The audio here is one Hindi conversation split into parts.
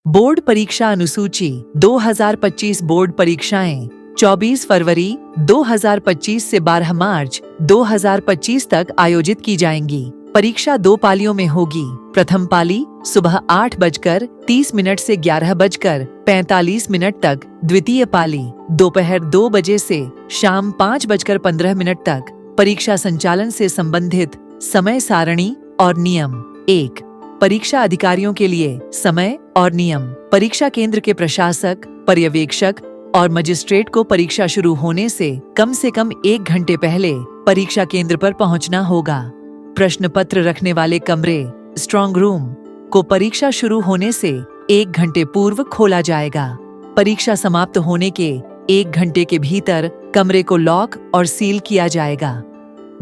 बोर्ड परीक्षा अनुसूची 2025 बोर्ड परीक्षाएं 24 फरवरी 2025 से 12 मार्च 2025 तक आयोजित की जाएंगी। परीक्षा 2 पालियों में होगी। प्रथम पाली सुबह 8:30 से 11:45 तक, द्वितीय पाली दोपहर 2 बजे से शाम 5:15 तक। परीक्षा संचालन से संबंधित समय सारणी और नियम। 1. परीक्षा अधिकारियों के लिए समय और नियम। परीक्षा केंद्र के प्रशासक, पर्यवेक्षक और मजिस्ट्रेट को परीक्षा शुरू होने से कम 1 घंटे पहले परीक्षा केंद्र पर पहुंचना होगा। प्रश्न पत्र रखने वाले कमरे, स्ट्रांग रूम को परीक्षा शुरू होने से 1 घंटे पूर्व खोला जाएगा। परीक्षा समाप्त होने के 1 घंटे के भीतर कमरे को लॉक और सील किया जाएगा।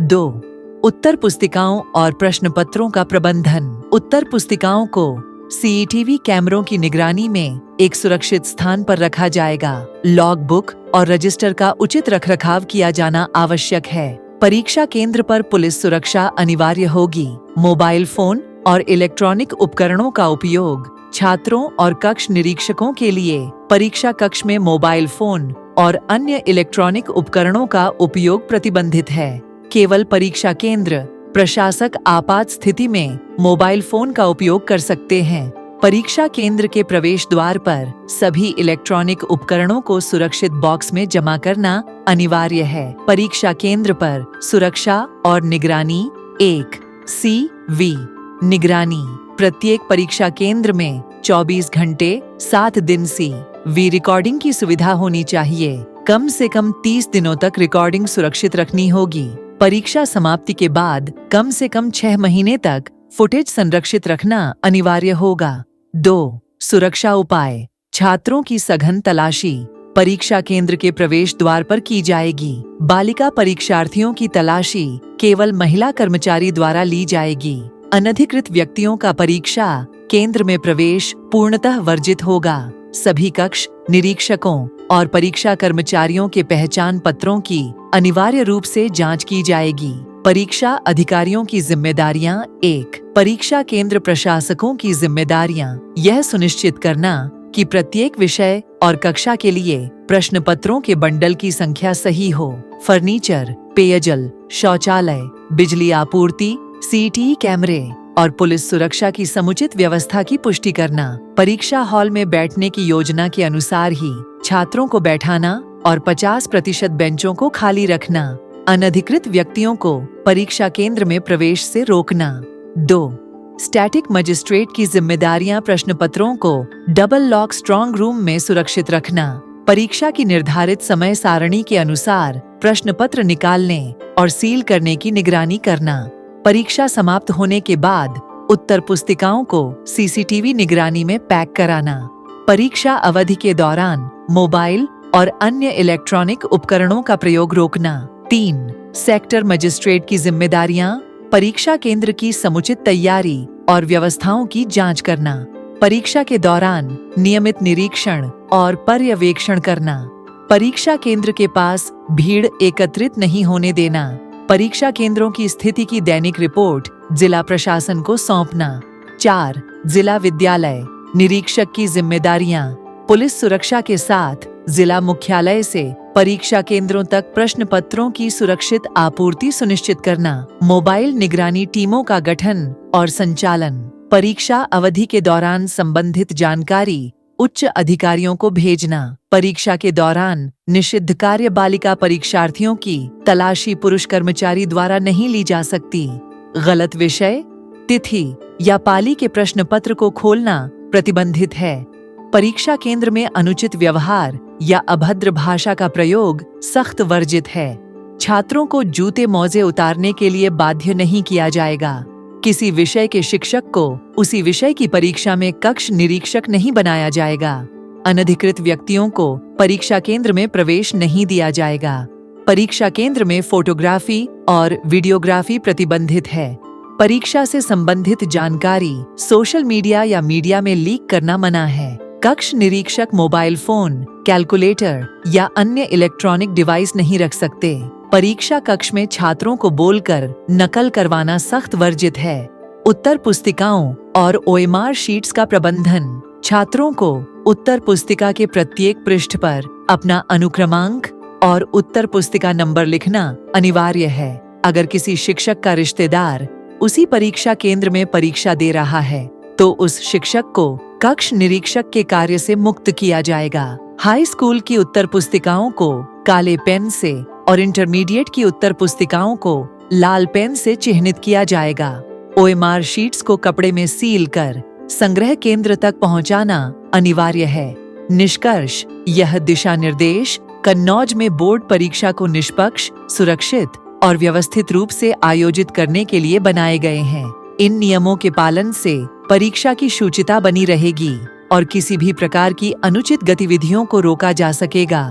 2. उत्तर पुस्तिकाओं और प्रश्न पत्रों का प्रबंधन। उत्तर पुस्तिकाओं को सीसीटीवी कैमरों की निगरानी में एक सुरक्षित स्थान पर रखा जाएगा। लॉग बुक और रजिस्टर का उचित रखरखाव किया जाना आवश्यक है। परीक्षा केंद्र पर पुलिस सुरक्षा अनिवार्य होगी। मोबाइल फोन और इलेक्ट्रॉनिक उपकरणों का उपयोग छात्रों और कक्ष निरीक्षकों के लिए परीक्षा कक्ष में मोबाइल फोन और अन्य इलेक्ट्रॉनिक उपकरणों का उपयोग प्रतिबंधित है। केवल परीक्षा केंद्र प्रशासक आपात स्थिति में मोबाइल फोन का उपयोग कर सकते हैं। परीक्षा केंद्र के प्रवेश द्वार पर सभी इलेक्ट्रॉनिक उपकरणों को सुरक्षित बॉक्स में जमा करना अनिवार्य है। परीक्षा केंद्र पर सुरक्षा और निगरानी। 1. CV निगरानी। प्रत्येक परीक्षा केंद्र में 24 घंटे 7 दिन CV रिकॉर्डिंग की सुविधा होनी चाहिए। कम से कम 30 दिनों तक रिकॉर्डिंग सुरक्षित रखनी होगी। परीक्षा समाप्ति के बाद कम से कम 6 महीने तक फुटेज संरक्षित रखना अनिवार्य होगा। 2. सुरक्षा उपाय। छात्रों की सघन तलाशी परीक्षा केंद्र के प्रवेश द्वार पर की जाएगी। बालिका परीक्षार्थियों की तलाशी केवल महिला कर्मचारी द्वारा ली जाएगी। अनधिकृत व्यक्तियों का परीक्षा केंद्र में प्रवेश पूर्णतः वर्जित होगा। सभी कक्ष निरीक्षकों और परीक्षा कर्मचारियों के पहचान पत्रों की अनिवार्य रूप से जांच की जाएगी। परीक्षा अधिकारियों की जिम्मेदारियां। 1. परीक्षा केंद्र प्रशासकों की जिम्मेदारियां। यह सुनिश्चित करना कि प्रत्येक विषय और कक्षा के लिए प्रश्न पत्रों के बंडल की संख्या सही हो। फर्नीचर, पेयजल, शौचालय, बिजली आपूर्ति, सीसीटीवी कैमरे और पुलिस सुरक्षा की समुचित व्यवस्था की पुष्टि करना। परीक्षा हॉल में बैठने की योजना के अनुसार ही छात्रों को बैठाना और 50% बेंचों को खाली रखना। अनधिकृत व्यक्तियों को परीक्षा केंद्र में प्रवेश से रोकना। 2. स्टैटिक मजिस्ट्रेट की जिम्मेदारियां। प्रश्न पत्रों को डबल लॉक स्ट्रांग रूम में सुरक्षित रखना। परीक्षा की निर्धारित समय सारणी के अनुसार प्रश्न पत्र निकालने और सील करने की निगरानी करना। परीक्षा समाप्त होने के बाद उत्तर पुस्तिकाओं को सीसीटीवी निगरानी में पैक कराना। परीक्षा अवधि के दौरान मोबाइल और अन्य इलेक्ट्रॉनिक उपकरणों का प्रयोग रोकना। 3. सेक्टर मजिस्ट्रेट की जिम्मेदारियां। परीक्षा केंद्र की समुचित तैयारी और व्यवस्थाओं की जांच करना। परीक्षा के दौरान नियमित निरीक्षण और पर्यवेक्षण करना। परीक्षा केंद्र के पास भीड़ एकत्रित नहीं होने देना। परीक्षा केंद्रों की स्थिति की दैनिक रिपोर्ट जिला प्रशासन को सौंपना। 4. जिला विद्यालय निरीक्षक की जिम्मेदारियां। पुलिस सुरक्षा के साथ जिला मुख्यालय से परीक्षा केंद्रों तक प्रश्न पत्रों की सुरक्षित आपूर्ति सुनिश्चित करना। मोबाइल निगरानी टीमों का गठन और संचालन। परीक्षा अवधि के दौरान संबंधित जानकारी उच्च अधिकारियों को भेजना। परीक्षा के दौरान निषिद्ध कार्य। बालिका परीक्षार्थियों की तलाशी पुरुष कर्मचारी द्वारा नहीं ली जा सकती। गलत विषय, तिथि या पाली के प्रश्न पत्र को खोलना प्रतिबंधित है। परीक्षा केंद्र में अनुचित व्यवहार या अभद्र भाषा का प्रयोग सख्त वर्जित है। छात्रों को जूते मोजे उतारने के लिए बाध्य नहीं किया जाएगा। किसी विषय के शिक्षक को उसी विषय की परीक्षा में कक्ष निरीक्षक नहीं बनाया जाएगा। अनधिकृत व्यक्तियों को परीक्षा केंद्र में प्रवेश नहीं दिया जाएगा। परीक्षा केंद्र में फोटोग्राफी और वीडियोग्राफी प्रतिबंधित है। परीक्षा से संबंधित जानकारी सोशल मीडिया या मीडिया में लीक करना मना है। कक्ष निरीक्षक मोबाइल फोन, कैलकुलेटर या अन्य इलेक्ट्रॉनिक डिवाइस नहीं रख सकते। परीक्षा कक्ष में छात्रों को बोलकर नकल करवाना सख्त वर्जित है। उत्तर पुस्तिकाओं और OMR शीट्स का प्रबंधन। छात्रों को उत्तर पुस्तिका के प्रत्येक पृष्ठ पर अपना अनुक्रमांक और उत्तर पुस्तिका नंबर लिखना अनिवार्य है। अगर किसी शिक्षक का रिश्तेदार उसी परीक्षा केंद्र में परीक्षा दे रहा है तो उस शिक्षक को कक्ष निरीक्षक के कार्य से मुक्त किया जाएगा। हाई स्कूल की उत्तर पुस्तिकाओं को काले पेन से और इंटरमीडिएट की उत्तर पुस्तिकाओं को लाल पेन से चिह्नित किया जाएगा। OMR शीट्स को कपड़े में सील कर संग्रह केंद्र तक पहुंचाना अनिवार्य है। निष्कर्ष, यह दिशा निर्देश कन्नौज में बोर्ड परीक्षा को निष्पक्ष, सुरक्षित और व्यवस्थित रूप से आयोजित करने के लिए बनाए गए हैं। इन नियमों के पालन से परीक्षा की शुचिता बनी रहेगी और किसी भी प्रकार की अनुचित गतिविधियों को रोका जा सकेगा।